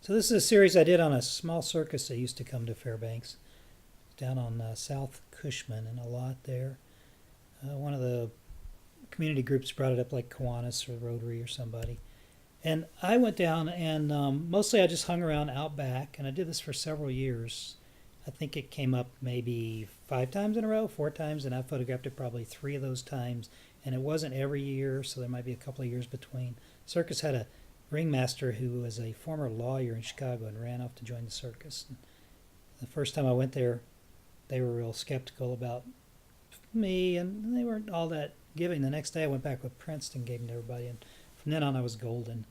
So this is a series I did on a small circus that used to come to Fairbanks, down on South Cushman, and a lot there. One of the community groups brought it up, like Kiwanis or Rotary or somebody. And I went down and mostly I just hung around out back, and I did this for several years. I think it came up maybe 5 times in a row, 4 times, and I photographed it probably 3 of those times. And it wasn't every year, so there might be a couple of years between. Circus had a ringmaster who was a former lawyer in Chicago and ran off to join the circus. And the first time I went there, they were real skeptical about me, and they weren't all that giving. The next day I went back with prints and gave them to everybody, and from then on I was golden.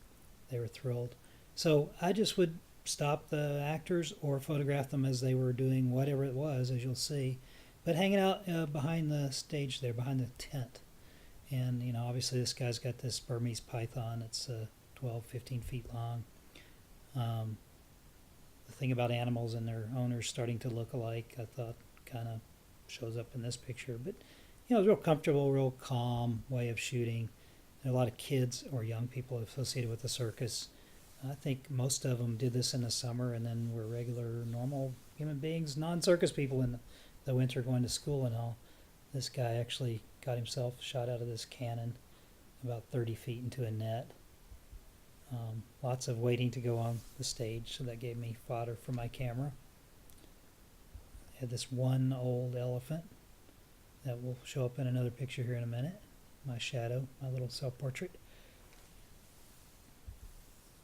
They were thrilled. So I just would stop the actors or photograph them as they were doing whatever it was, as you'll see, but hanging out behind the stage there, behind the tent. And obviously this guy's got this Burmese python. It's 12, 15 feet long. The thing about animals and their owners starting to look alike, I thought, kind of shows up in this picture. But it was real comfortable, real calm way of shooting. There are a lot of kids or young people associated with the circus. I think most of them did this in the summer and then were regular, normal human beings, non-circus people in the winter going to school and all. This guy actually got himself shot out of this cannon about 30 feet into a net. Lots of waiting to go on the stage, so that gave me fodder for my camera. I had this one old elephant that will show up in another picture here in a minute. My shadow, my little self-portrait.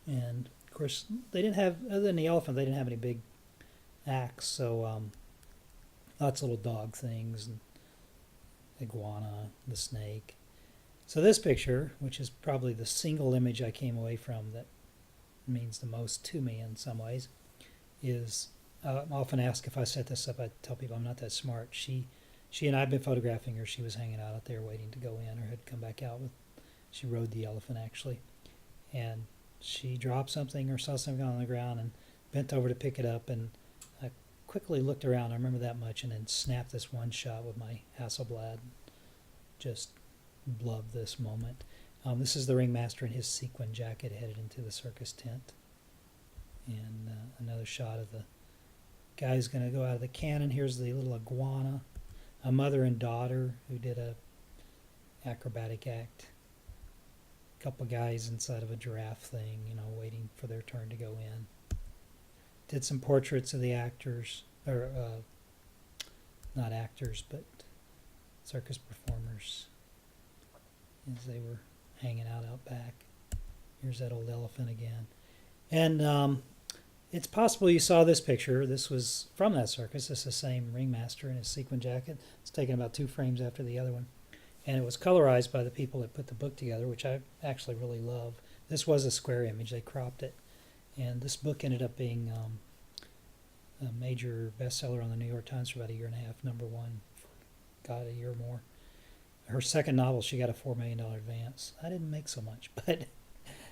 And of course, they didn't have, other than the elephant, they didn't have any big acts, so lots of little dog things, and iguana, the snake. So this picture, which is probably the single image I came away from that means the most to me in some ways, is I'm often asked if I set this up. I tell people I'm not that smart. She and I have been photographing her. She was hanging out there waiting to go in, or had come back out with. She rode the elephant actually, and she dropped something or saw something on the ground and bent over to pick it up, and I quickly looked around. I remember that much, and then snapped this one shot with my Hasselblad. Just loved this moment. This is the ringmaster in his sequin jacket headed into the circus tent, and another shot of the guy's going to go out of the cannon. Here's the little iguana, a mother and daughter who did a acrobatic act. A couple guys inside of a giraffe thing, waiting for their turn to go in. Did some portraits of the actors, or not actors, but circus performers as they were hanging out back. Here's that old elephant again. And it's possible you saw this picture. This was from that circus. This is the same ringmaster in his sequin jacket. It's taken about 2 frames after the other one. And it was colorized by the people that put the book together, which I actually really love. This was a square image. They cropped it. And this book ended up being a major bestseller on the New York Times for about a year and a half, #1 for, God, a year or more. Her second novel, she got a $4 million advance. I didn't make so much, but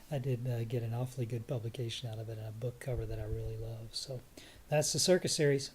I did get an awfully good publication out of it and a book cover that I really love. So that's the circus series.